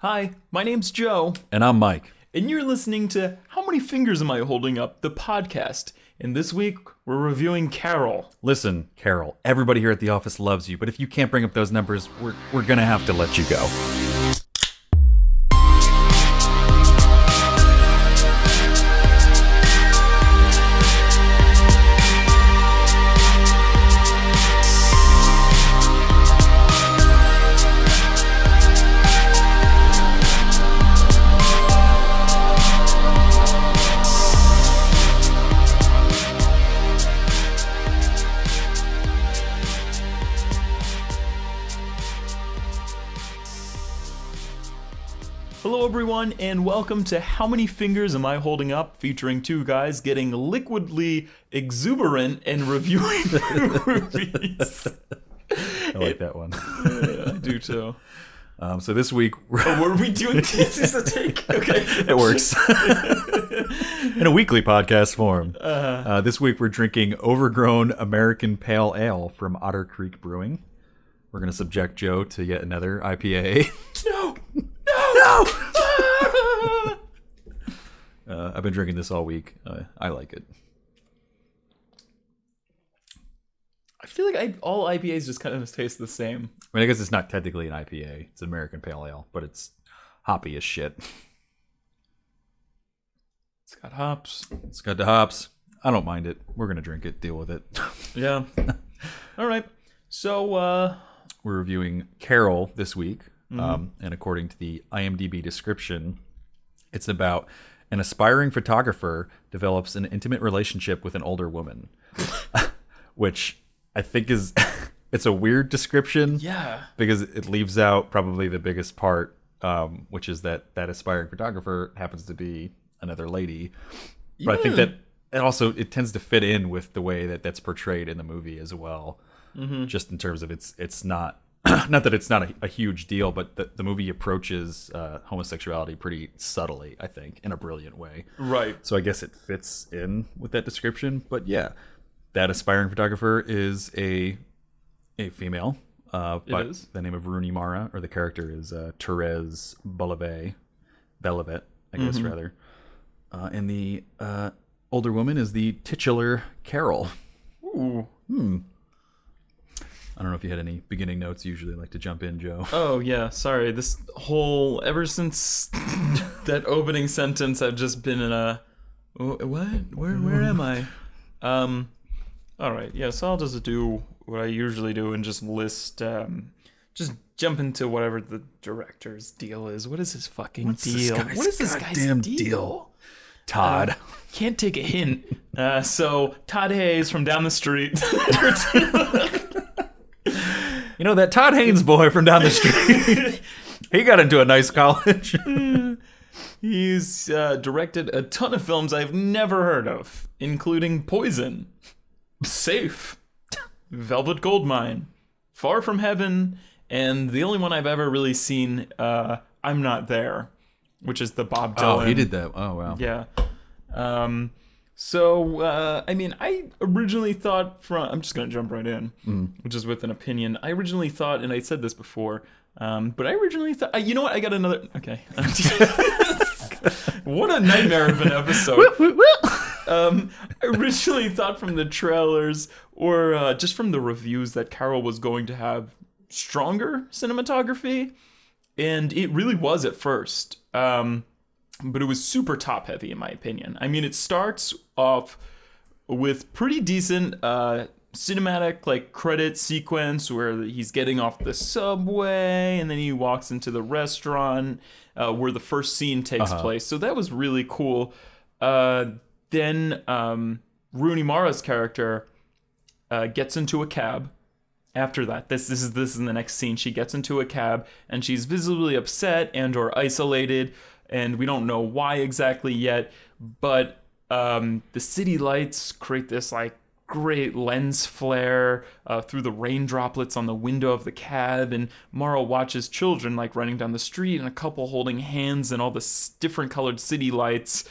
Hi, my name's Joe, And I'm Mike. and you're listening to How Many Fingers Am I Holding Up, the podcast. And this week, we're reviewing Carol. Listen, Carol, everybody here at the office loves you, but if you can't bring up those numbers, we're gonna have to let you go. Hello, everyone, and welcome to How Many Fingers Am I Holding Up, featuring two guys getting liquidly exuberant and reviewing movies. I like that one. Yeah, I do too. So this week, Oh, were we doing this as a take? Okay. it works. In a weekly podcast form. This week we're drinking Overgrown American Pale Ale from Otter Creek Brewing. We're going to subject Joe to yet another IPA. No! I've been drinking this all week. I like it. I feel like all IPAs just kind of taste the same. I mean, I guess it's not technically an IPA. It's an American Pale Ale, but it's hoppy as shit. It's got hops. It's got the hops. I don't mind it. We're going to drink it. Deal with it. Yeah. All right. So, We're reviewing Carol this week. And according to the IMDb description, it's about an aspiring photographer develops an intimate relationship with an older woman, which I think is it's a weird description. yeah. Because it leaves out probably the biggest part, which is that aspiring photographer happens to be another lady. But I think that it tends to fit in with the way that's portrayed in the movie as well. Just in terms of it's not not that it's not a huge deal, but the movie approaches homosexuality pretty subtly, I think, in a brilliant way. Right. So I guess it fits in with that description. But yeah, that aspiring photographer is a female. But is. the name of Rooney Mara, or the character, is Therese Belivet, I guess, rather. And the older woman is the titular Carol. Ooh. I don't know if you had any beginning notes. Usually like to jump in, Joe. Oh, yeah. Sorry. This whole... Ever since that opening sentence, I've just been in a... What? Where am I? All right. Yeah, so I'll just do what I usually do and just list... just jump into whatever the director's deal is. What is his fucking deal? What is this guy's goddamn deal? Todd. Can't take a hint. So, Todd Hayes from down the street... You know, that Todd Haynes boy from down the street, he got into a nice college. He's directed a ton of films I've never heard of, including Poison, Safe, Velvet Goldmine, Far From Heaven, and the only one I've ever really seen, I'm Not There, which is the Bob Dylan. Oh, he did that. Oh, wow. Yeah. So, I mean, I originally thought I'm just going to jump right in, which is with an opinion. I originally thought, and I said this before, but I originally thought, you know what, I got another, okay. What a nightmare of an episode. I originally thought from the trailers, or just from the reviews, that Carol was going to have stronger cinematography, and it really was at first. But it was super top heavy, in my opinion. I mean, it starts off with pretty decent cinematic like credit sequence where he's getting off the subway and then he walks into the restaurant where the first scene takes place. So that was really cool. Then Rooney Mara's character gets into a cab. After that, this is the next scene. She gets into a cab and she's visibly upset and or isolated. And we don't know why exactly yet, but the city lights create this like great lens flare through the rain droplets on the window of the cab, and Mara watches children like running down the street and a couple holding hands and all the different colored city lights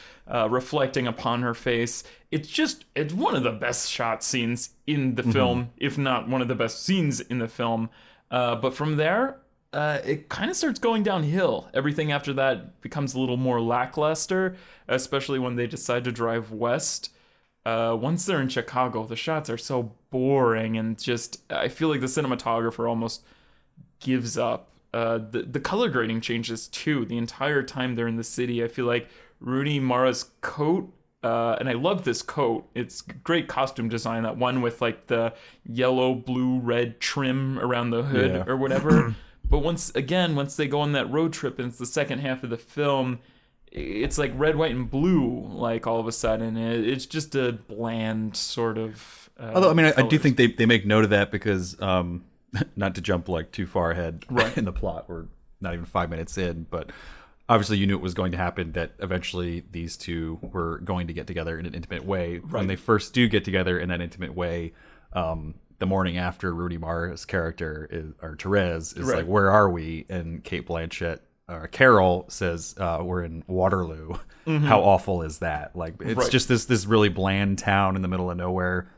reflecting upon her face. It's one of the best shot scenes in the film, if not one of the best scenes in the film. But from there, it kind of starts going downhill. Everything after that becomes a little more lackluster, especially when they decide to drive west. Once they're in Chicago, the shots are so boring and just, I feel like the cinematographer almost gives up. The color grading changes too. The entire time they're in the city, I feel like Rooney Mara's coat, and I love this coat. It's great costume design. That one with like the yellow, blue, red trim around the hood or whatever. But once they go on that road trip and it's the second half of the film, it's like red, white, and blue. Like all of a sudden, it's just a bland sort of. Although I mean, I do think they make note of that because. Not to jump like too far ahead in the plot, we're not even 5 minutes in, but obviously you knew it was going to happen, that eventually these two were going to get together in an intimate way. When they first do get together in that intimate way, the morning after, Rooney Mara's character or Therese is like, "Where are we?" And Kate Blanchett, Carol says, "We're in Waterloo." How awful is that? Like, it's just this really bland town in the middle of nowhere.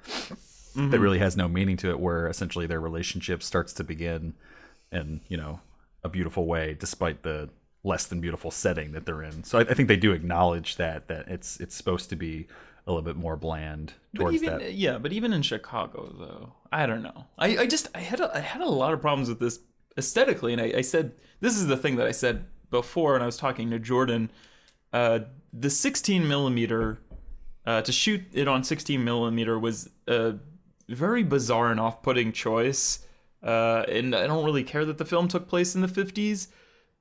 That really has no meaning to it, where essentially their relationship starts to begin in, a beautiful way, despite the less than beautiful setting that they're in. So I think they do acknowledge that it's supposed to be a little bit more bland towards that. Yeah, but even in Chicago, though, I don't know. I had a lot of problems with this aesthetically, and I said, this is the thing that I said before when I was talking to Jordan. The 16 millimeter, to shoot it on 16 millimeter was very bizarre and off-putting choice, and I don't really care that the film took place in the 50s,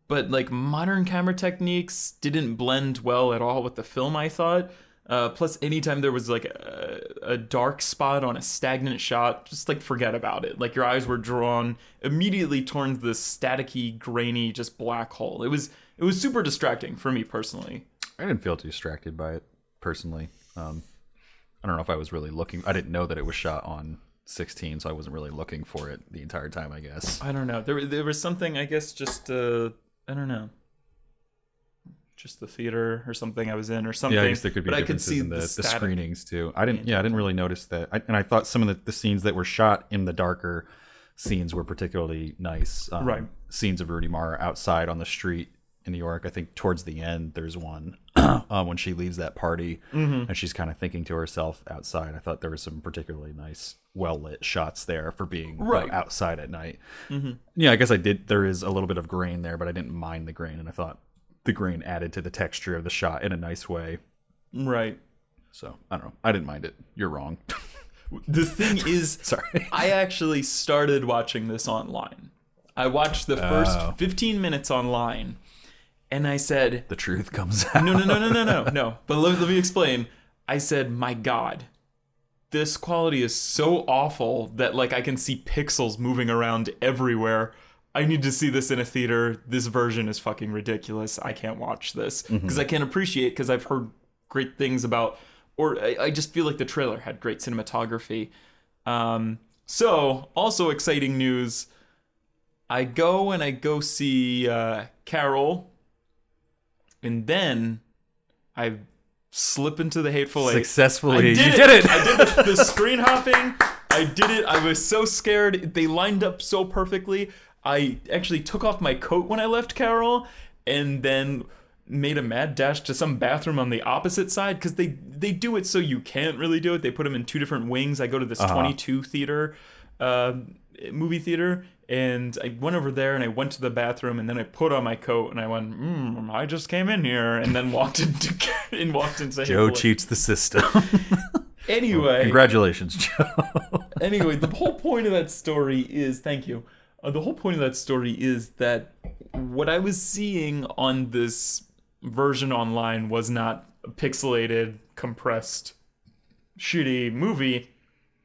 but like modern camera techniques didn't blend well at all with the film, I thought. Plus, anytime there was like a dark spot on a stagnant shot, just like forget about it. Like your eyes were drawn immediately towards this staticky, grainy, just black hole. It was super distracting for me personally. I didn't feel too distracted by it personally. I don't know if I was really looking. I didn't know that it was shot on 16, so I wasn't really looking for it the entire time, I guess. I don't know. There was something, I guess, just I don't know, just the theater or something I was in or something. Yeah, I guess there could be differences in the screenings too. I didn't really notice that. And I thought some of the scenes that were shot in the darker scenes were particularly nice. Scenes of Rooney Mara outside on the street in New York. I think towards the end there's one when she leaves that party and she's kind of thinking to herself outside. I thought there were some particularly nice, well-lit shots there for being outside at night. Yeah, I guess I did. There is a little bit of grain there, but I didn't mind the grain, and I thought the grain added to the texture of the shot in a nice way. Right. So, I don't know. I didn't mind it. You're wrong. The thing is, sorry, I actually started watching this online. I watched the first 15 minutes online. And I said... The truth comes out. No. But let me explain. I said, my God, this quality is so awful that like I can see pixels moving around everywhere. I need to see this in a theater. This version is fucking ridiculous. I can't watch this. Because I can't appreciate, because I've heard great things about... Or I just feel like the trailer had great cinematography. So, also exciting news. I go see Carol... And then I slip into the Hateful Eight. Successfully. You did it. I did the screen hopping. I did it. I was so scared. They lined up so perfectly. I actually took off my coat when I left Carol and then made a mad dash to some bathroom on the opposite side because they do it so you can't really do it. They put them in two different wings. I go to this 22 theater, movie theater. And I went over there and I went to the bathroom and then I put on my coat and I went, I just came in here, and then walked into Joe cheats the system. Anyway. Well, congratulations, Joe. Anyway, the whole point of that story is, thank you. The whole point of that story is that what I was seeing on this version online was not a pixelated, compressed, shitty movie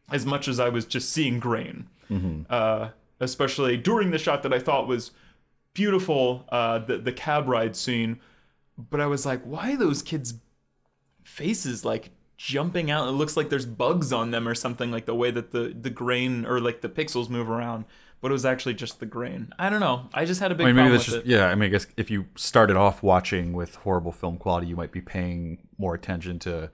as much as I was just seeing grain. Especially during the shot that I thought was beautiful, the cab ride scene. But I was like, why are those kids' faces like jumping out? It looks like there's bugs on them or something, like the way that the grain or like the pixels move around. But it was actually just the grain. I don't know. I just had a big problem with it. Yeah, I guess if you started off watching with horrible film quality, you might be paying more attention to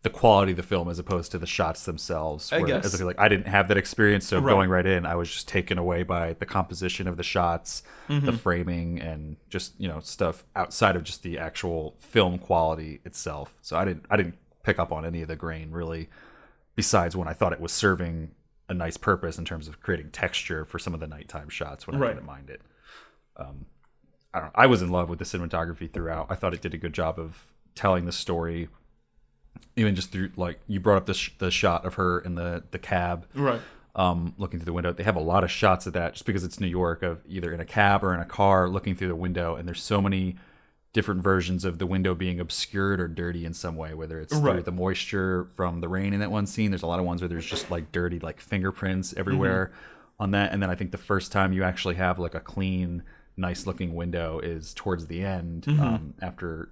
the quality of the film as opposed to the shots themselves. I guess. As I feel like I didn't have that experience, so Right. going right in, I was just taken away by the composition of the shots, the framing, and just stuff outside of just the actual film quality itself. So I didn't pick up on any of the grain really, besides when I thought it was serving a nice purpose in terms of creating texture for some of the nighttime shots when I didn't mind it. I don't know. I was in love with the cinematography throughout. I thought it did a good job of telling the story. Even just through, like, you brought up the shot of her in the cab, Right. looking through the window. They have a lot of shots of that just because it's New York, of either in a cab or in a car looking through the window. And there's so many different versions of the window being obscured or dirty in some way, whether it's through the moisture from the rain in that one scene. There's a lot of ones where there's just like dirty, like fingerprints everywhere on that. And then I think the first time you actually have like a clean, nice looking window is towards the end, after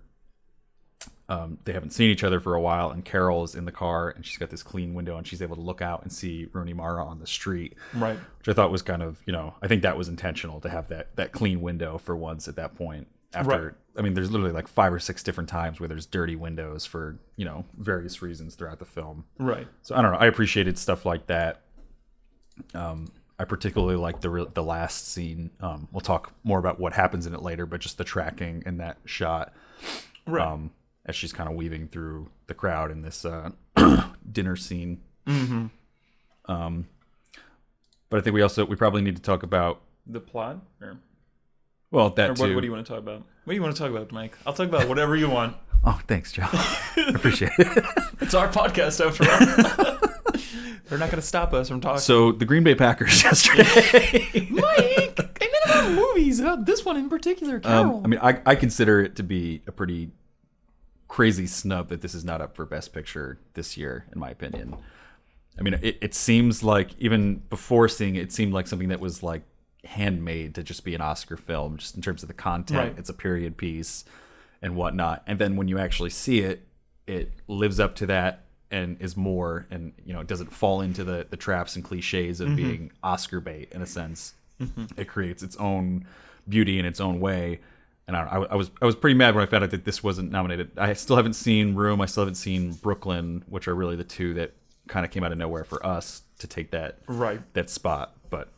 they haven't seen each other for a while, and Carol is in the car and she's got this clean window and she's able to look out and see Rooney Mara on the street, Right. which I thought was kind of, I think that was intentional to have that clean window for once at that point. After, I mean, there's literally like 5 or 6 different times where there's dirty windows for, various reasons throughout the film. Right. So I don't know. I appreciated stuff like that. I particularly like the last scene. We'll talk more about what happens in it later, but just the tracking in that shot. Right. As she's kind of weaving through the crowd in this dinner scene. But I think we probably need to talk about The plot? Or that Or too. what do you want to talk about? What do you want to talk about, Mike? I'll talk about whatever you want. Oh, thanks, Joe. I appreciate it. It's our podcast after all. They're not going to stop us from talking. So the Green Bay Packers yesterday. Mike, I meant about movies. About this one in particular, Carol. I mean, I consider it to be a pretty crazy snub that this is not up for Best Picture this year, in my opinion. I mean, it seems like, even before seeing it, it seemed like something that was like handmade to just be an Oscar film, just in terms of the content. Right. It's a period piece and whatnot. And then when you actually see it, it lives up to that and is more, and it doesn't fall into the traps and cliches of being Oscar bait in a sense. It creates its own beauty in its own way. And I was pretty mad when I found out that this wasn't nominated. I still haven't seen Room. I still haven't seen Brooklyn, which are really the two that kind of came out of nowhere for us to take that spot. But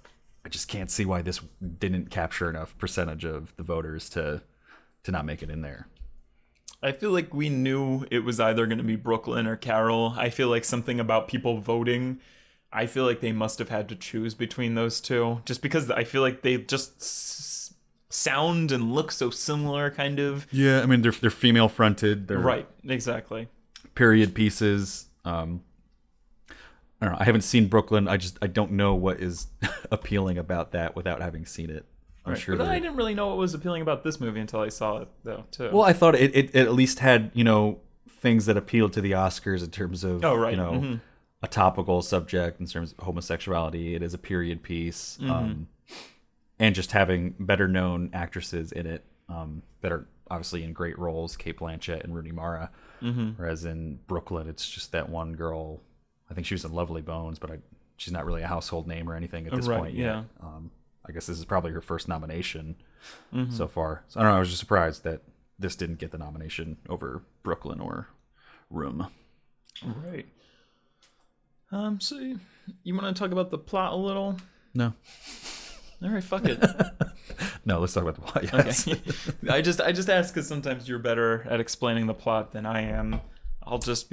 I just can't see why this didn't capture enough percentage of the voters to not make it in there. I feel like we knew it was either going to be Brooklyn or Carol. I feel like something about people voting, I feel like they must have had to choose between those two. Just because I feel like they just sound and look so similar, kind of. Yeah, I mean, they're female fronted. They're Right, exactly. period pieces. I don't know. I haven't seen Brooklyn. I don't know what is appealing about that without having seen it. I'm Right. sure. But I didn't really know what was appealing about this movie until I saw it, though, too. Well, I thought it at least had things that appealed to the Oscars in terms of a topical subject in terms of homosexuality. It is a period piece, and just having better known actresses in it that are obviously in great roles, Cate Blanchett and Rooney Mara. Whereas in Brooklyn, it's just that one girl. I think she was in Lovely Bones, but she's not really a household name or anything at this point yet. Yeah. I guess this is probably her first nomination so far. So I don't know. I was just surprised that this didn't get the nomination over Brooklyn or Room. Right. So you want to talk about the plot a little? No. All right, fuck it. No, let's talk about the plot. Yes. Okay. I just ask because sometimes you're better at explaining the plot than I am. I'll just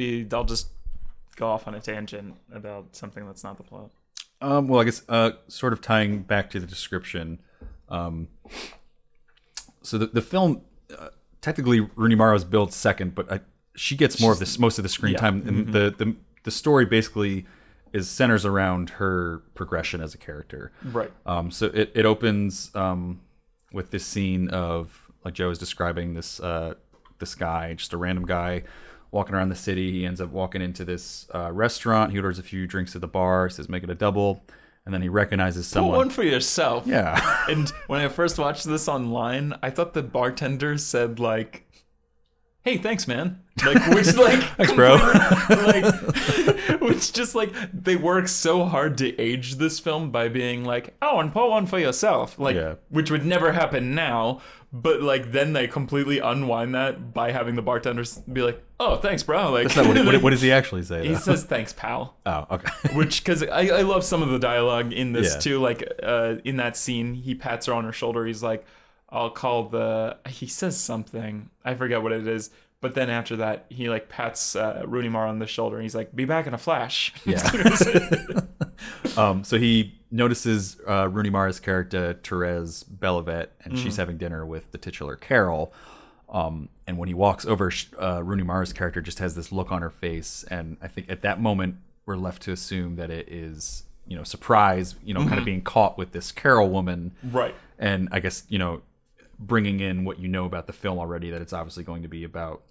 go off on a tangent about something that's not the plot. Well, I guess sort of tying back to the description. So the film, technically Rooney Mara was billed second, but she gets most of the screen time, and the story basically centers around her progression as a character. Right. So it opens with this scene of, like Joe was describing, this guy, just a random guy walking around the city. He ends up walking into this restaurant. He orders a few drinks at the bar, says make it a double, and then he recognizes someone. Pull one for yourself. Yeah. And when I first watched this online, I thought the bartender said like hey, thanks, man. Like, which, like, thanks, bro. Like, which just, like, they work so hard to age this film by being like, oh, and pour one for yourself. Like, which would never happen now. But, like, then they completely unwind that by having the bartenders be like, oh, thanks, bro. Like, that's not what does he actually say, though? He says, thanks, pal. Oh, okay. Which, because I love some of the dialogue in this, too. Like, in that scene, he pats her on her shoulder. He's like, I'll call he says something. I forget what it is. But then after that, he like pats Rooney Mara on the shoulder and he's like, be back in a flash. Yeah. So he notices Rooney Mara's character, Therese Belivet, and she's having dinner with the titular Carol. And when he walks over, Rooney Mara's character just has this look on her face. And I think at that moment, we're left to assume that it is, surprise, kind of being caught with this Carol woman. Right. And I guess, bringing in what you know about the film already, that it's obviously going to be about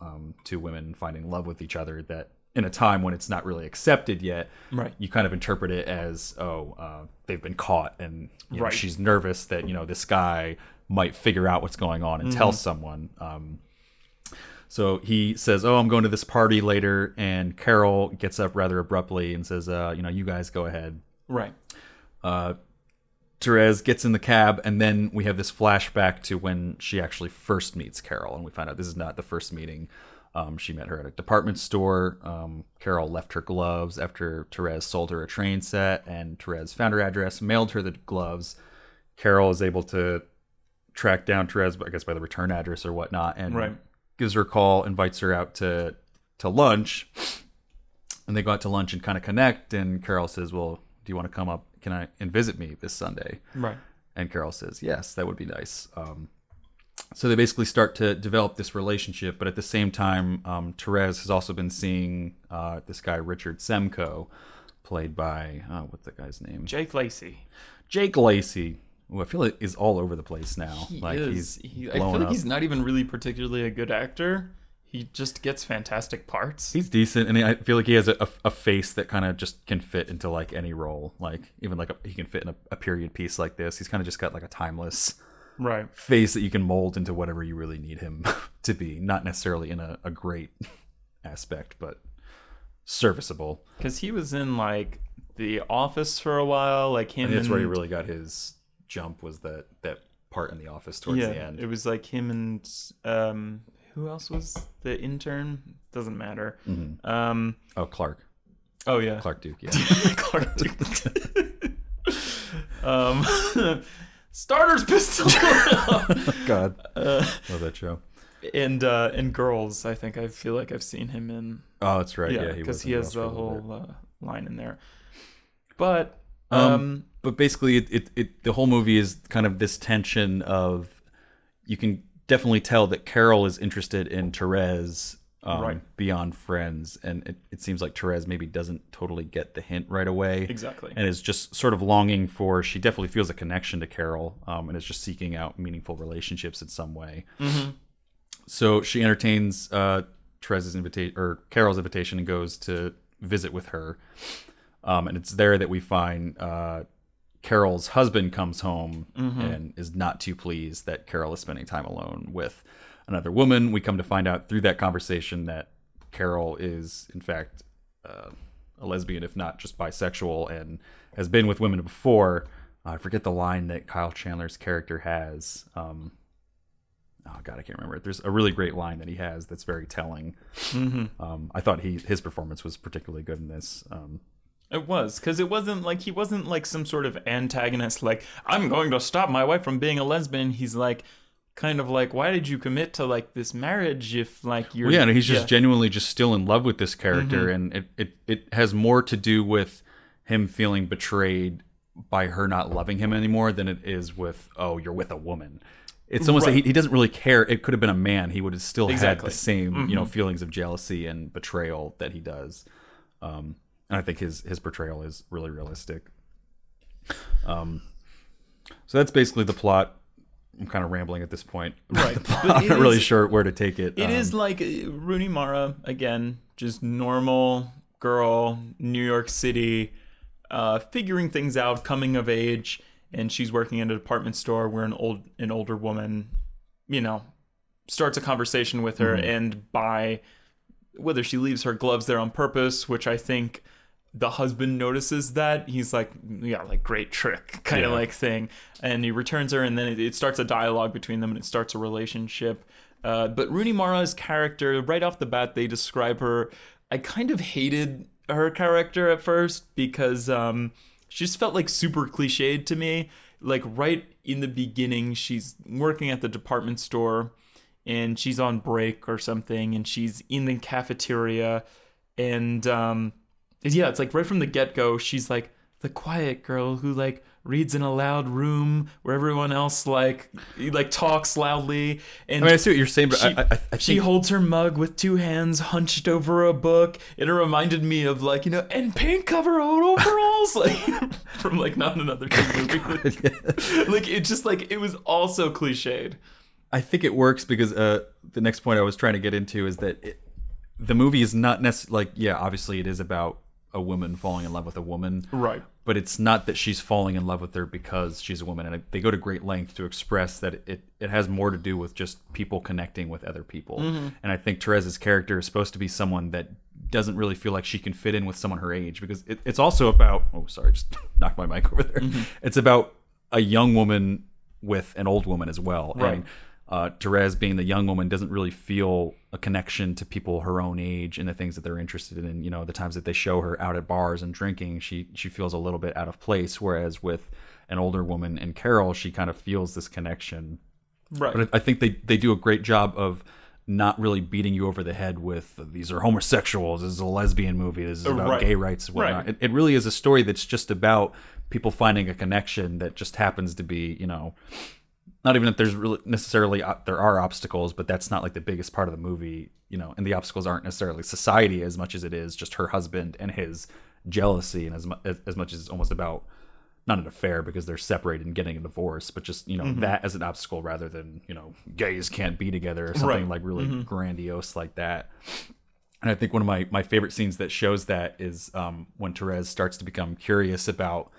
two women finding love with each other, that in a time when it's not really accepted yet, right, you kind of interpret it as, they've been caught, and she's nervous that, this guy might figure out what's going on and tell someone. So he says, oh, I'm going to this party later, and Carol gets up rather abruptly and says, you guys go ahead. Right. Therese gets in the cab, and then we have this flashback to when she actually first meets Carol, and we find out this is not the first meeting. She met her at a department store. Carol left her gloves after Therese sold her a train set, and Therese found her address, mailed her the gloves. Carol is able to track down Therese, I guess by the return address or whatnot, and gives her a call, invites her out to lunch, and they go out to lunch and kind of connect, and Carol says, well, do you want to come up and visit me this Sunday? Right. And Carol says, yes, that would be nice. So they basically start to develop this relationship, but at the same time, Therese has also been seeing this guy, Richard Semko, played by, what's that guy's name? Jake Lacey. Jake Lacey, who I feel like is all over the place now. I feel like he's not even really particularly a good actor. He just gets fantastic parts. He's decent, and I feel like he has a face that kind of just can fit into like any role. Like even like he can fit in a period piece like this. He's kind of just got like a timeless face that you can mold into whatever you really need him to be. Not necessarily in a great aspect, but serviceable. Because he was in like The Office for a while, like him. And that's where he really got his jump, was that part in The Office towards the end. It was like him and who else was the intern? Doesn't matter. Oh, Clark. Oh yeah, Clark Duke. Yeah, Clark Duke. Starter's Pistol. God, love that show. And Girls, I think I feel like I've seen him in. Oh, that's right. Yeah, because he has the whole line in there. But basically, the whole movie is kind of this tension of, you can definitely tell that Carol is interested in Therese beyond friends, and it seems like Therese maybe doesn't totally get the hint right away. Exactly. And is just sort of longing for, she definitely feels a connection to Carol, and is just seeking out meaningful relationships in some way. So she entertains Therese's invitation, or Carol's invitation, and goes to visit with her. And it's there that we find Carol's husband comes home and is not too pleased that Carol is spending time alone with another woman. We come to find out through that conversation that Carol is, in fact, a lesbian, if not just bisexual, and has been with women before. I forget the line that Kyle Chandler's character has. Oh, God, I can't remember it. There's a really great line that he has that's very telling. I thought his performance was particularly good in this. It was, because it wasn't like, he wasn't like some sort of antagonist, like, I'm going to stop my wife from being a lesbian. He's like, kind of like, why did you commit to like this marriage if like you're... Well, yeah, he's just genuinely just still in love with this character, and it has more to do with him feeling betrayed by her not loving him anymore than it is with, oh, you're with a woman. It's almost like he doesn't really care. It could have been a man. He would have still had the same, feelings of jealousy and betrayal that he does. And I think his portrayal is really realistic. So that's basically the plot. I'm kind of rambling at this point. Right. I'm not really sure where to take it. It is like Rooney Mara, again, just normal girl, New York City, figuring things out, coming of age, and she's working in a department store where an older woman, starts a conversation with her, and by whether she leaves her gloves there on purpose, which I think the husband notices that, he's like, yeah, like, great trick kind of like thing, and he returns her, and then it starts a dialogue between them, and it starts a relationship. But Rooney Mara's character, right off the bat, they describe her. I kind of hated her character at first because she just felt like super cliched to me. Like, right in the beginning, she's working at the department store, and she's on break or something, and she's in the cafeteria, and yeah, it's like right from the get-go, she's like the quiet girl who like reads in a loud room where everyone else like talks loudly. And I mean, I see what you're saying, but I think she holds her mug with two hands hunched over a book. And it reminded me of like, and pink cover overalls, like from like Not Another Teen Movie. Like it just like it was all so cliched. I think it works because the next point I was trying to get into is that the movie is not necessarily like, yeah, obviously it is about a woman falling in love with a woman, right? But it's not that she's falling in love with her because she's a woman, and they go to great length to express that it has more to do with just people connecting with other people. And I think Therez's character is supposed to be someone that doesn't really feel like she can fit in with someone her age, because it's also about, oh sorry, just knocked my mic over there. It's about a young woman with an old woman as well, right? And Therez, being the young woman, doesn't really feel a connection to people her own age and the things that they're interested in. The times that they show her out at bars and drinking, she feels a little bit out of place. Whereas with an older woman and Carol, she kind of feels this connection. Right. But I think they do a great job of not really beating you over the head with, these are homosexuals, this is a lesbian movie, this is about gay rights and whatnot. Right. It really is a story that's just about people finding a connection that just happens to be, not even that there's really necessarily there are obstacles, but that's not like the biggest part of the movie, and the obstacles aren't necessarily society as much as it is just her husband and his jealousy, and as much as it's almost about not an affair because they're separated and getting a divorce, but just that as an obstacle rather than gays can't be together or something like really grandiose like that. And I think one of my favorite scenes that shows that is when Therez starts to become curious about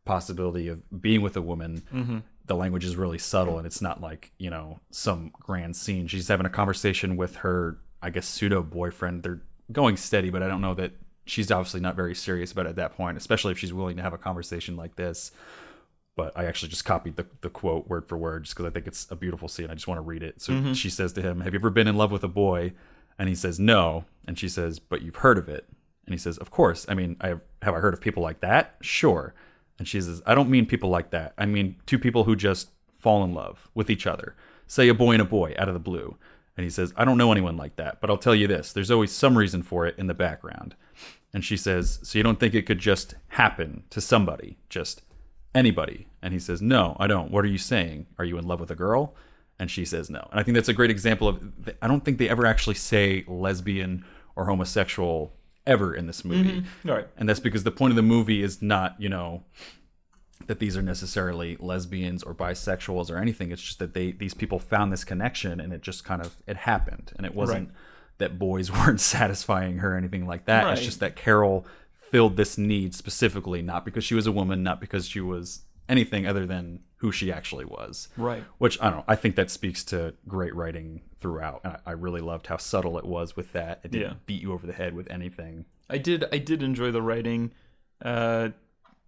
possibility of being with a woman. The language is really subtle, and it's not like, some grand scene. She's having a conversation with her, I guess, pseudo boyfriend. They're going steady, but I don't know that she's obviously not very serious about it at that point, especially if she's willing to have a conversation like this. But I actually just copied the quote word for word just because I think it's a beautiful scene. I just want to read it. So she says to him, "Have you ever been in love with a boy?" And he says, "No." And she says, "But you've heard of it." And he says, "Of course. I mean, have I heard of people like that? Sure." And she says, "I don't mean people like that. I mean two people who just fall in love with each other. Say a boy and a boy out of the blue." And he says, "I don't know anyone like that, but I'll tell you this. There's always some reason for it in the background." And she says, "So you don't think it could just happen to somebody? Just anybody?" And he says, "No, I don't. What are you saying? Are you in love with a girl?" And she says, "No." And I think that's a great example of, I don't think they ever actually say lesbian or homosexual ever in this movie. Right. And that's because the point of the movie is not, that these are necessarily lesbians or bisexuals or anything. It's just that these people found this connection, and it just kind of, it happened. And it wasn't that boys weren't satisfying her or anything like that. It's just that Carol filled this need specifically, not because she was a woman, not because she was anything other than who she actually was. Right. Which, I don't know, I think that speaks to great writing throughout. And I really loved how subtle it was with that. It didn't beat you over the head with anything. I did enjoy the writing. I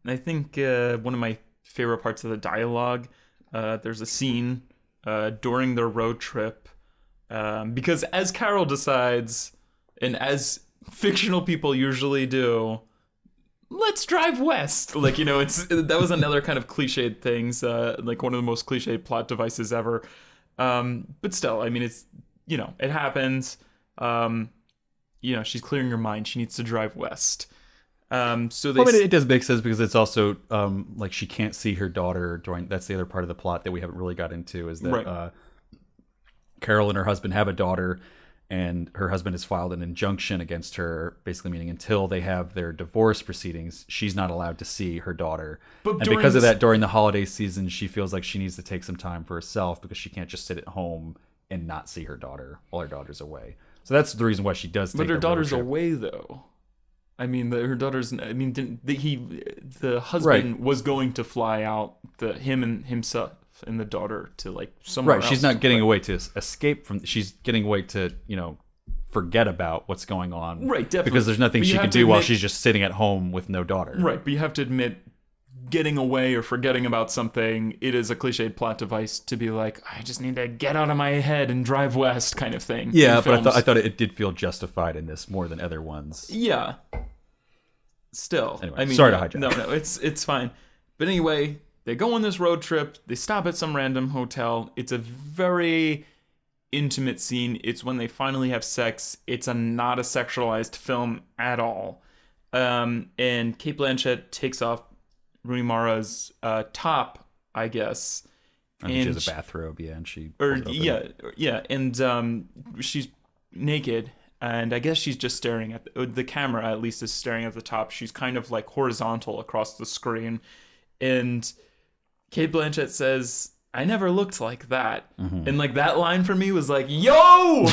think one of my favorite parts of the dialogue, there's a scene during their road trip, because as Carol decides, and as fictional people usually do, let's drive west. Like, that was another kind of cliched things, like one of the most cliched plot devices ever. But still, I mean, it's, it happens. She's clearing her mind. She needs to drive west. It does make sense because it's also like she can't see her daughter during. That's the other part of the plot that we haven't really got into, is that Carol and her husband have a daughter, and her husband has filed an injunction against her, basically meaning until they have their divorce proceedings, she's not allowed to see her daughter. And because of that, during the holiday season, she feels like she needs to take some time for herself because she can't just sit at home and not see her daughter while her daughter's away. So that's the reason why she does take But her the daughter's road trip. away, though. I mean, her daughter's. I mean, the husband was going to fly out. Himself herself and the daughter to like somewhere Right, she's else. not getting away to escape from. She's getting away to forget about what's going on. Right, definitely. Because there's nothing But you she have can to do while admit- she's just sitting at home with no daughter. Right, but you have to admit, getting away or forgetting about something, it is a cliched plot device to be like, I just need to get out of my head and drive west kind of thing. Yeah, in but films. I thought it did feel justified in this more than other ones. Yeah. Still. Anyway, I mean, sorry to hijack. No, it's fine. But anyway, they go on this road trip. They stop at some random hotel. It's a very intimate scene. It's when they finally have sex. It's not a sexualized film at all. And Kate Blanchett takes off Rooney Mara's top, I guess. I think she has a bathrobe, yeah, and she pulls it open. yeah, and she's naked, and I guess she's just staring at the camera. At least is staring at the top. She's kind of like horizontal across the screen, and Kate Blanchett says, "I never looked like that," and like that line for me was like, "Yo!"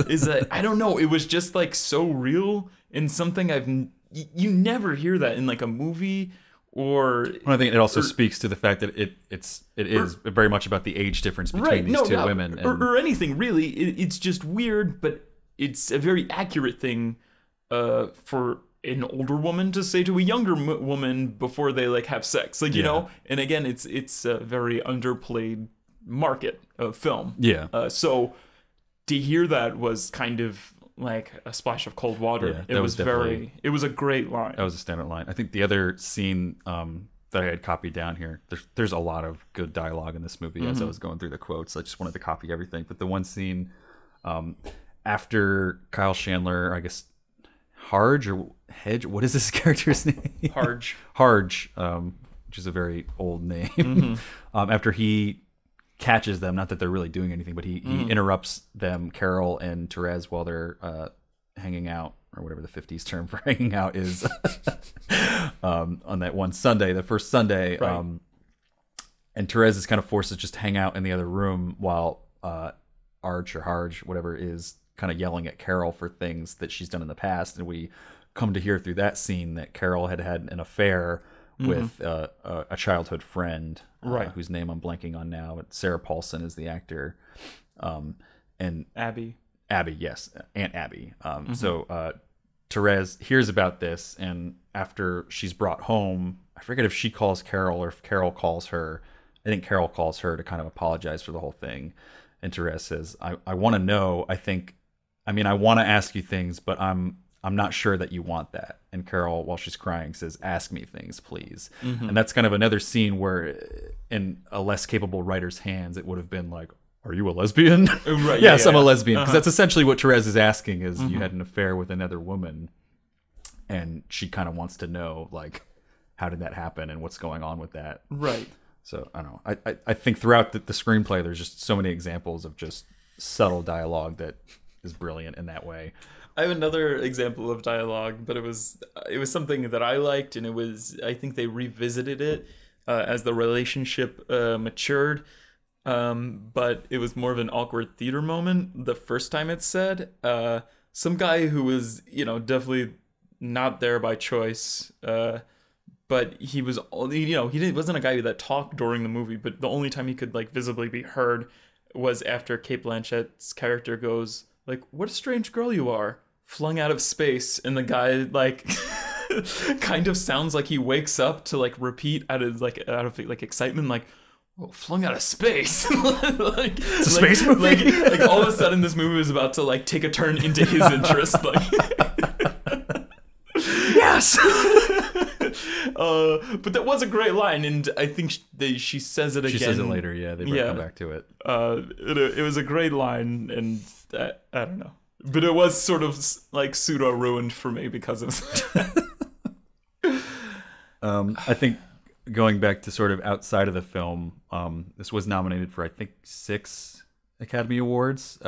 Is that I don't know. It was just like so real and something you never hear that in like a movie. Or I think it also speaks to the fact that it is very much about the age difference between these two women. And, or anything, really. It's just weird, but it's a very accurate thing for an older woman to say to a younger woman before they like have sex. Like, you know? And again, it's a very underplayed market of film. Yeah. So to hear that was kind of like a splash of cold water. Yeah, it was a great line. That was a standout line. I think the other scene that I had copied down here, there's a lot of good dialogue in this movie as I was going through the quotes. I just wanted to copy everything. But the one scene after Kyle Chandler, I guess Harge or Hedge, what is this character's name? Harge. Harge, which is a very old name. After he catches them, not that they're really doing anything, but he interrupts them, Carol and Therese, while they're hanging out, or whatever the 50s term for hanging out is, on that one Sunday, the first Sunday. Right. And Therese is kind of forced to just hang out in the other room while Arch or Harge, whatever, is kind of yelling at Carol for things that she's done in the past. And we come to hear through that scene that Carol had an affair with a childhood friend, right, whose name I'm blanking on now. But Sarah Paulson is the actor, and Abby, yes, Aunt Abby. So Therese hears about this, and after she's brought home, I forget if she calls Carol or if Carol calls her. I think Carol calls her to kind of apologize for the whole thing, and Therese says, "I want to know. I want to ask you things, but I'm not sure that you want that." And Carol, while she's crying, says, "Ask me things, please." And that's kind of another scene where in a less capable writer's hands, it would have been like, "Are you a lesbian?" Right, Yes, I'm a lesbian. Because that's essentially what Therese is asking is, you had an affair with another woman, and she kind of wants to know, like, how did that happen and what's going on with that? Right. So, I don't know. I think throughout the screenplay, there's just so many examples of just subtle dialogue that is brilliant in that way. I have another example of dialogue, but it was something that I liked, and I think they revisited it as the relationship matured, but it was more of an awkward theater moment the first time it's said. Some guy who was, definitely not there by choice, but he was, wasn't a guy that talked during the movie, but the only time he could like visibly be heard was after Kate Blanchett's character goes like, "What a strange girl you are," flung out of space, and the guy like kind of sounds like he wakes up to like repeat out of excitement, like, "Oh, flung out of space." Like, it's a space movie. Like all of a sudden this movie is about to like take a turn into his interest. Like, yes. But that was a great line, and I think she says it again. She says it later. Yeah, they come back to it. It was a great line, and I don't know, but it was sort of like pseudo ruined for me because of that. I think going back to sort of outside of the film, this was nominated for I think 6 Academy Awards.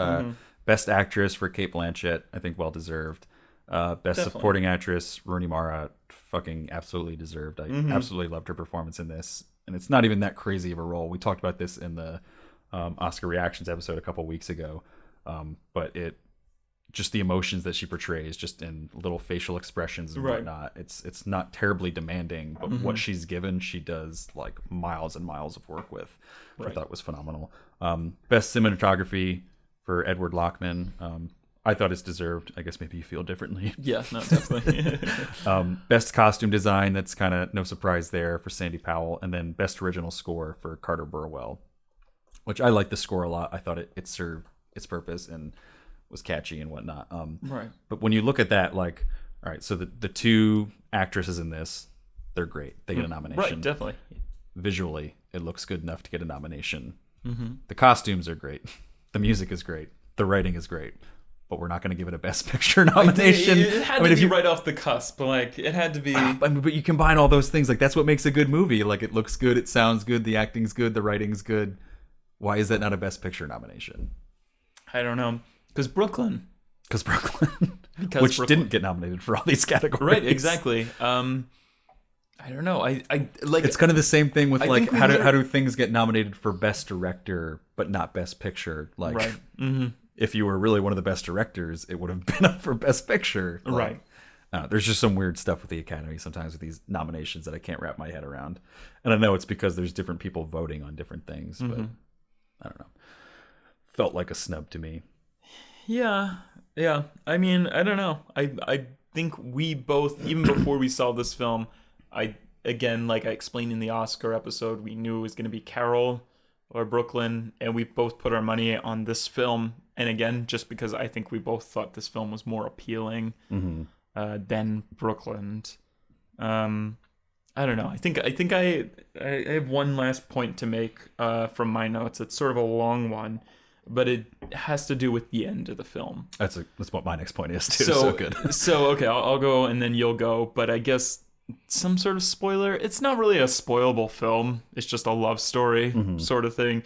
Best Actress for Kate Blanchett, I think well deserved. Best Definitely. Supporting Actress, Rooney Mara, fucking absolutely deserved. I absolutely loved her performance in this, and it's not even that crazy of a role. We talked about this in the Oscar reactions episode a couple weeks ago, but it just the emotions that she portrays, just in little facial expressions and whatnot. It's not terribly demanding, but what she's given, she does like miles and miles of work with, which I thought was phenomenal. Best cinematography for Edward Lockman. I thought it's deserved. I guess maybe you feel differently. Yeah, no, definitely. Best costume design, that's kind of no surprise there, for Sandy Powell. And then best original score for Carter Burwell, which I like the score a lot. I thought it served its purpose and was catchy and whatnot. Right. But when you look at that, like, all right, so the two actresses in this, they're great. They get a nomination. Right, definitely. Visually, it looks good enough to get a nomination. The costumes are great. The music is great. The writing is great. But we're not going to give it a Best Picture nomination. It had to be right off the cusp. Like, it had to be... But you combine all those things. Like, that's what makes a good movie. Like, it looks good, it sounds good, the acting's good, the writing's good. Why is that not a Best Picture nomination? I don't know. Because Brooklyn. Because Brooklyn. Which didn't get nominated for all these categories. Right, exactly. I don't know. I like. It's kind of the same thing with like how do things get nominated for Best Director but not Best Picture? Like, right. If you were really one of the best directors, it would have been up for Best Picture. Like, right. There's just some weird stuff with the Academy sometimes with these nominations that I can't wrap my head around. And I know it's because there's different people voting on different things, but I don't know. Felt like a snub to me. Yeah. I mean, I don't know. I think we both, even before we saw this film, again, like I explained in the Oscar episode, we knew it was going to be Carol or Brooklyn, and we both put our money on this film. And again, just because I think we both thought this film was more appealing than Brooklyn. I don't know. I think I have one last point to make from my notes. It's sort of a long one, but it has to do with the end of the film. That's what my next point is too. So good. So okay, I'll go and then you'll go. But I guess some sort of spoiler. It's not really a spoilable film. It's just a love story sort of thing.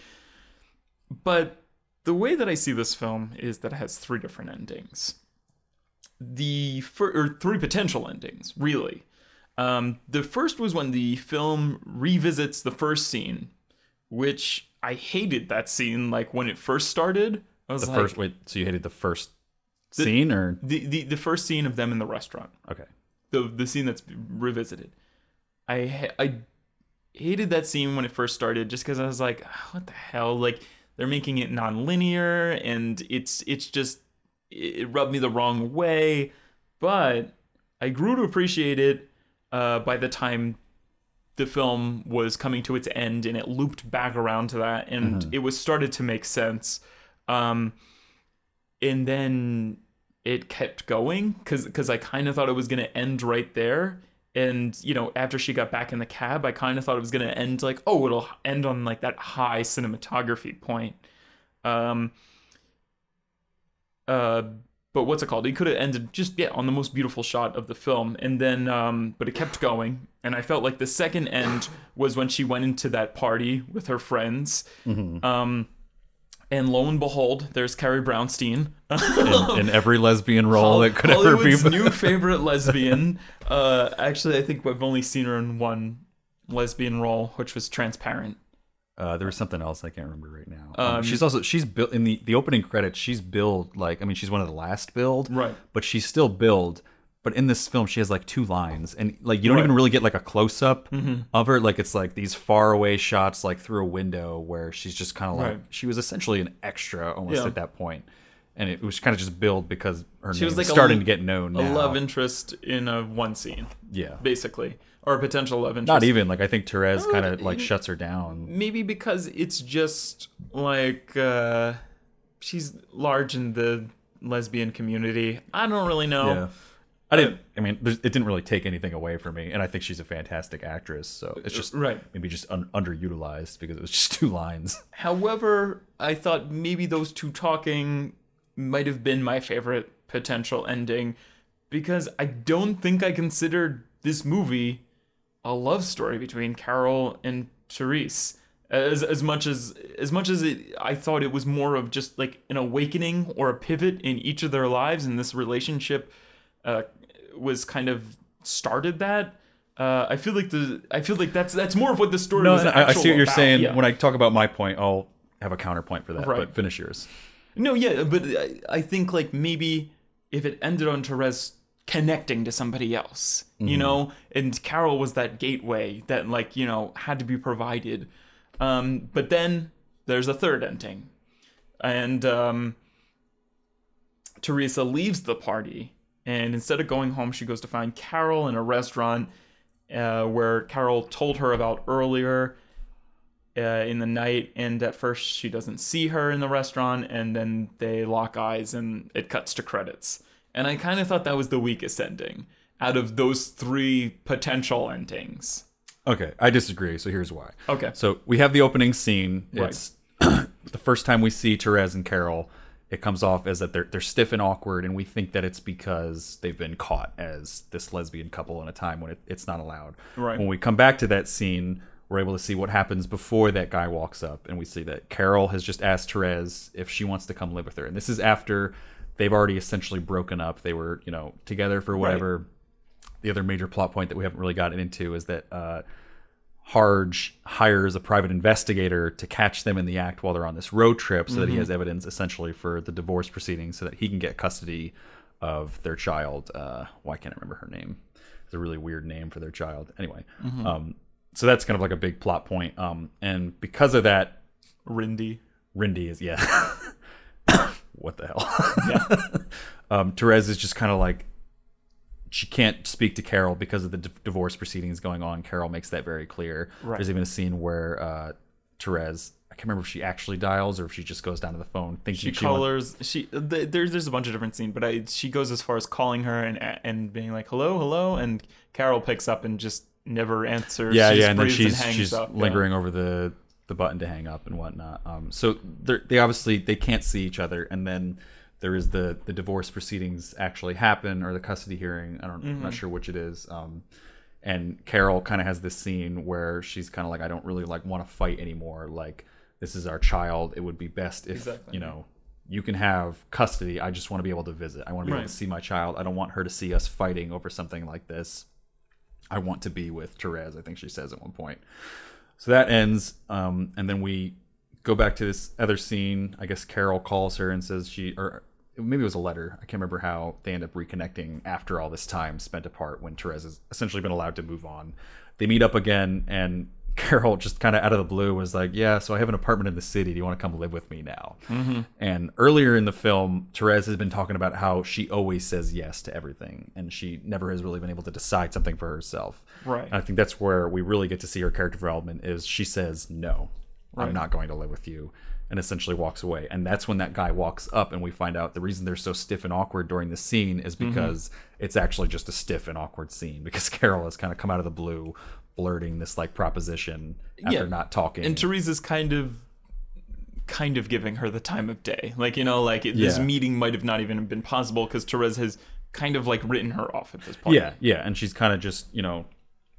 But the way that I see this film is that it has three different endings. Or three potential endings, really. The first was when the film revisits the first scene, which I hated that scene. Like when it first started, I was so you hated the first scene or the first scene of them in the restaurant? Okay. The scene that's revisited. I hated that scene when it first started just because I was like, oh, what the hell? Like they're making it non-linear and it's just it rubbed me the wrong way. But I grew to appreciate it by the time the film was coming to its end and it looped back around to that and it was started to make sense. And then it kept going because I kind of thought it was going to end right there. And, you know, after she got back in the cab, I kind of thought it was going to end like, oh, it'll end on like that high cinematography point. But what's it called? It could have ended just, on the most beautiful shot of the film. And then, but it kept going. And I felt like the second end was when she went into that party with her friends. And lo and behold, there's Carrie Brownstein. in every lesbian role that could ever be. Hollywood's new favorite lesbian. Actually, I think I've only seen her in one lesbian role, which was Transparent. There was something else I can't remember right now. She's built in the opening credits. She's billed like, I mean, she's one of the last billed, right? But she's still billed. But in this film, she has like two lines, and like you don't even really get like a close up of her. Like it's like these far away shots, like through a window, where she's just kind of like she was essentially an extra almost at that point, and it was kind of just billed because her name was like starting to get known. A love interest in a one scene, basically, or a potential love interest. Not even like I think Therese kind of like shuts her down. Maybe because it's just like she's large in the lesbian community. I don't really know. Yeah. I mean, it didn't really take anything away from me, and I think she's a fantastic actress. So it's just maybe just underutilized because it was just two lines. However, I thought maybe those two talking might have been my favorite potential ending because I don't think I considered this movie a love story between Carol and Therese. As much as I thought it was more of just like an awakening or a pivot in each of their lives, and this relationship was kind of started that. I feel like that's more of what the story was. I see what you're saying. Yeah. When I talk about my point, I'll have a counterpoint for that. Right. But finish yours. No, yeah, but I think like maybe if it ended on Therese connecting to somebody else, you know, and Carol was that gateway that, like, you know, had to be provided. But then there's a third ending, and Teresa leaves the party, and instead of going home, she goes to find Carol in a restaurant where Carol told her about earlier in the night, and at first she doesn't see her in the restaurant, and then they lock eyes and it cuts to credits. And I kind of thought that was the weakest ending out of those three potential endings. Okay, I disagree, so here's why. Okay. So we have the opening scene. Right. It's the first time we see Therese and Carol. It comes off as that they're stiff and awkward, and we think that it's because they've been caught as this lesbian couple in a time when it's not allowed. Right. When we come back to that scene, we're able to see what happens before that guy walks up, and we see that Carol has just asked Therese if she wants to come live with her. And this is after they've already essentially broken up. They were, you know, together for whatever. Right. The other major plot point that we haven't really gotten into is that Harge hires a private investigator to catch them in the act while they're on this road trip so that he has evidence essentially for the divorce proceedings so that he can get custody of their child. Why can't I remember her name? It's a really weird name for their child. Anyway, so that's kind of like a big plot point. And because of that... Rindy is, yeah. What the hell? Yeah. Therese is just kind of like, she can't speak to Carol because of the divorce proceedings going on. Carol makes that very clear. Right. There's even a scene where Therese, I can't remember if she actually dials or if she just goes down to the phone. There's a bunch of different scenes, but she goes as far as calling her and being like, hello, and Carol picks up and just never answers. Yeah, and then she's lingering over the button to hang up and whatnot. So they obviously they can't see each other, and then there is the divorce proceedings actually happen, or the custody hearing. I'm not sure which it is. And Carol kind of has this scene where she's kind of like, I don't really like want to fight anymore. Like, this is our child. It would be best if you know, you can have custody. I just want to be able to visit. I want to be able to see my child. I don't want her to see us fighting over something like this. I want to be with Therese, I think she says at one point. So that ends, and then we go back to this other scene. I guess Carol calls her and says or maybe it was a letter. I can't remember how they end up reconnecting after all this time spent apart when Therese has essentially been allowed to move on. They meet up again, and Carol just kind of out of the blue was like, yeah, so I have an apartment in the city. Do you want to come live with me now? And earlier in the film, Therese has been talking about how she always says yes to everything, and she never has really been able to decide something for herself. Right. And I think that's where we really get to see her character development is she says, no, I'm not going to live with you, and essentially walks away. And that's when that guy walks up, and we find out the reason they're so stiff and awkward during the scene is because it's actually just a stiff and awkward scene, because Carol has kind of come out of the blue blurting this like proposition after not talking. And Teresa's kind of giving her the time of day. Like, you know, like this meeting might have not even been possible because Therese has kind of like written her off at this point. Yeah. And she's kind of just, you know,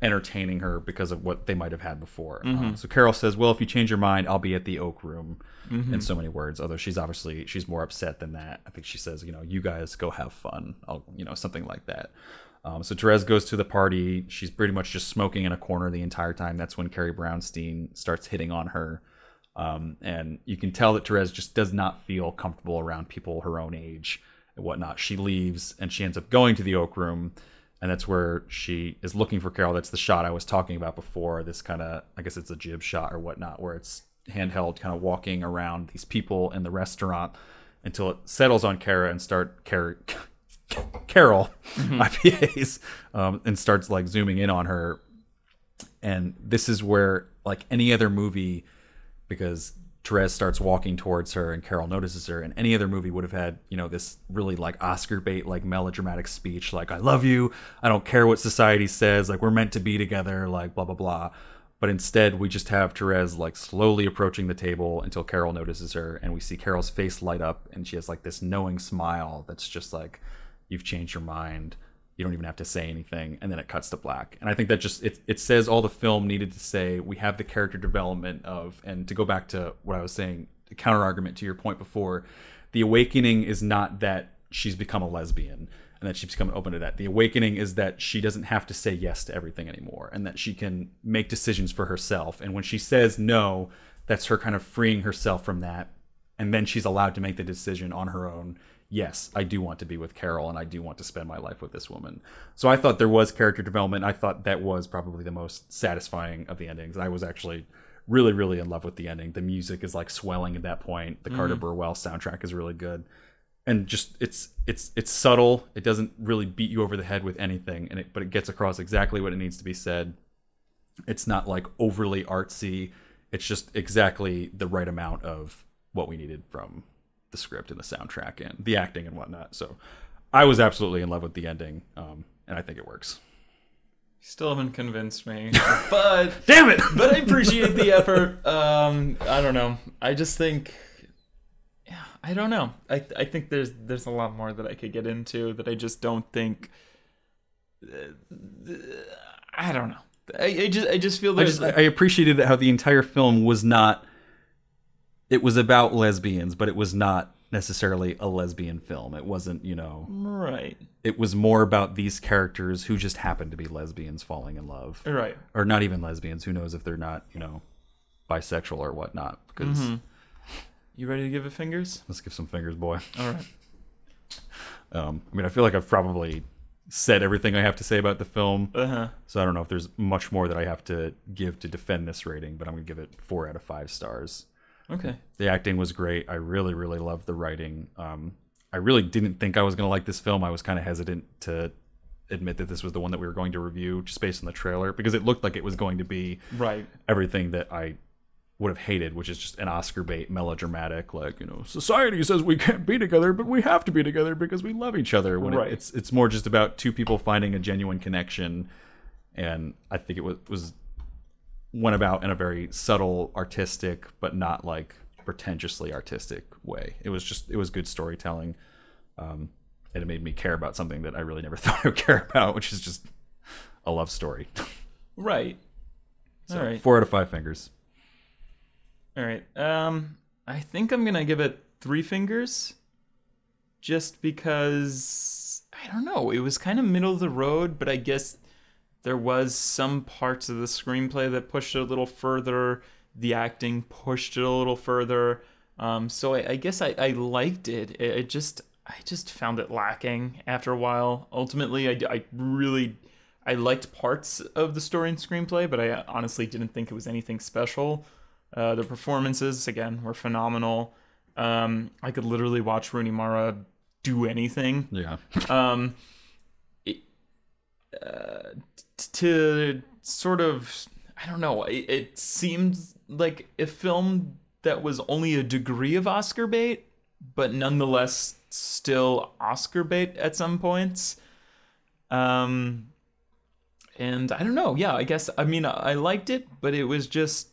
entertaining her because of what they might have had before. So Carol says, well, if you change your mind, I'll be at the Oak Room, in so many words, although she's more upset than that. I think she says, you know, you guys go have fun. Something like that. So Therese goes to the party. She's pretty much just smoking in a corner the entire time. That's when Carrie Brownstein starts hitting on her. And you can tell that Therese just does not feel comfortable around people her own age and whatnot. She leaves, and she ends up going to the Oak Room. And that's where she is looking for Carol. That's the shot I was talking about before. This kind of, I guess it's a jib shot or whatnot, where it's handheld, kind of walking around these people in the restaurant until it settles on Carol, IPAs, and starts like zooming in on her. And this is where, like any other movie, because Therese starts walking towards her and Carol notices her, and any other movie would have had, you know, this really like Oscar bait, like melodramatic speech, like, I love you, I don't care what society says, like, we're meant to be together, like, blah, blah, blah. But instead, we just have Therese like slowly approaching the table until Carol notices her, and we see Carol's face light up, and she has like this knowing smile that's just like, you've changed your mind. You don't even have to say anything. And then it cuts to black. And I think that just, it says all the film needed to say. We have the character development of, and to go back to what I was saying, the counter argument to your point before, the awakening is not that she's become a lesbian and that she's become open to that. The awakening is that she doesn't have to say yes to everything anymore, and that she can make decisions for herself. And when she says no, that's her kind of freeing herself from that. And then she's allowed to make the decision on her own, yes, I do want to be with Carol and I do want to spend my life with this woman. So I thought there was character development. I thought that was probably the most satisfying of the endings. I was actually really, really in love with the ending. The music is like swelling at that point. The Carter Burwell soundtrack is really good. And just it's subtle. It doesn't really beat you over the head with anything, but it gets across exactly what it needs to be said. It's not like overly artsy. It's just exactly the right amount of what we needed from the script and the soundtrack and the acting and whatnot. So I was absolutely in love with the ending, and I think it works. Still haven't convinced me, but damn it! But I appreciate the effort. I don't know. I just think, yeah, I don't know. I think there's a lot more that I could get into that I just don't think. I don't know. I just feel there's. I appreciated how the entire film was not. It was about lesbians, but it was not necessarily a lesbian film. It wasn't, right. It was more about these characters who just happened to be lesbians falling in love, right? Or not even lesbians. Who knows if they're not, bisexual or whatnot? Because you ready to give it fingers? Let's give some fingers, boy. All right. I feel like I've probably said everything I have to say about the film. So I don't know if there's much more that I have to give to defend this rating, but I'm gonna give it 4 out of 5 stars. Okay. The acting was great. I really, really loved the writing. I really didn't think I was gonna like this film. I was kind of hesitant to admit that this was the one that we were going to review just based on the trailer, because it looked like it was going to be everything that I would have hated, which is just an Oscar bait melodramatic, like, society says we can't be together, but we have to be together because we love each other. When it's more just about two people finding a genuine connection, and I think it went about in a very subtle, artistic, but not like pretentiously artistic way. It was good storytelling, and it made me care about something that I really never thought I would care about, which is just a love story. Right. So, all right. 4 out of 5 fingers. All right. I think I'm gonna give it 3 fingers, just because I don't know. It was kind of middle of the road, but I guess there was some parts of the screenplay that pushed it a little further. The acting pushed it a little further. So I guess I liked it. I just found it lacking after a while. Ultimately, I liked parts of the story and screenplay, but I honestly didn't think it was anything special. The performances, again, were phenomenal. I could literally watch Rooney Mara do anything. Yeah. To sort of, I don't know, it seemed like a film that was only a degree of Oscar bait, but nonetheless still Oscar bait at some points. And I don't know. Yeah, I guess, I liked it, but it was just,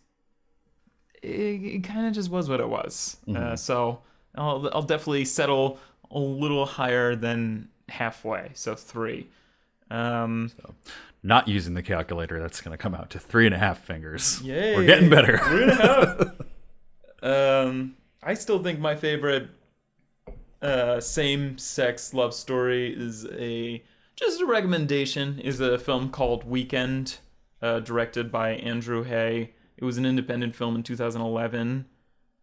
it kind of just was what it was. So I'll definitely settle a little higher than halfway. So 3. So, not using the calculator, that's going to come out to 3.5 fingers. Yay. We're getting better. 3.5. I still think my favorite same-sex love story is just a recommendation, is a film called Weekend, directed by Andrew Hay. It was an independent film in 2011.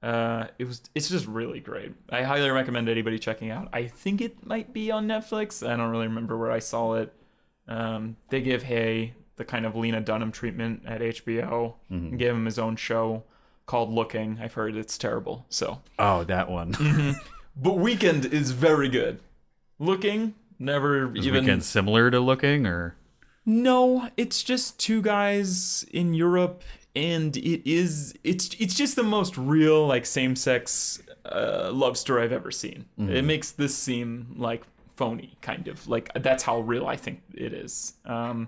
It's just really great. I highly recommend anybody checking out. I think it might be on Netflix. I don't really remember where I saw it. They give Hay the kind of Lena Dunham treatment at HBO and gave him his own show called Looking. I've heard it's terrible. So. Oh, that one. But Weekend is very good. Looking, never is even. Weekend similar to Looking, or? No, it's just 2 guys in Europe, and it's just the most real, like, same-sex love story I've ever seen. It makes this seem like phony, kind of, like, that's how real I think it is. But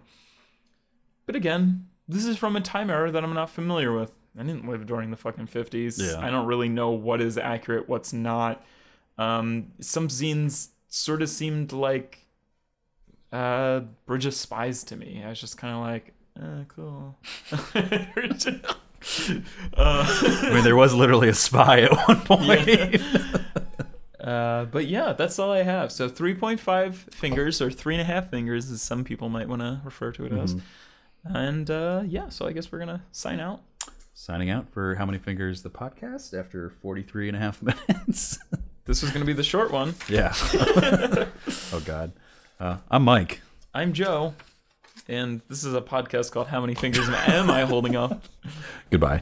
again, this is from a time era that I'm not familiar with. I didn't live during the fucking 50s. Yeah. I don't really know what is accurate, what's not. Some scenes sort of seemed like Bridge of Spies to me. I was just kind of like, cool. There was literally a spy at one point. Yeah. But yeah, that's all I have. So 3.5 fingers, or 3.5 fingers, as some people might want to refer to it as. And yeah, so I guess we're gonna sign out. Signing out for How Many Fingers, the podcast, after 43.5 minutes. This was going to be the short one. Yeah. Oh, God. I'm Mike. I'm Joe, and this is a podcast called How Many Fingers Am I Holding Up? Goodbye.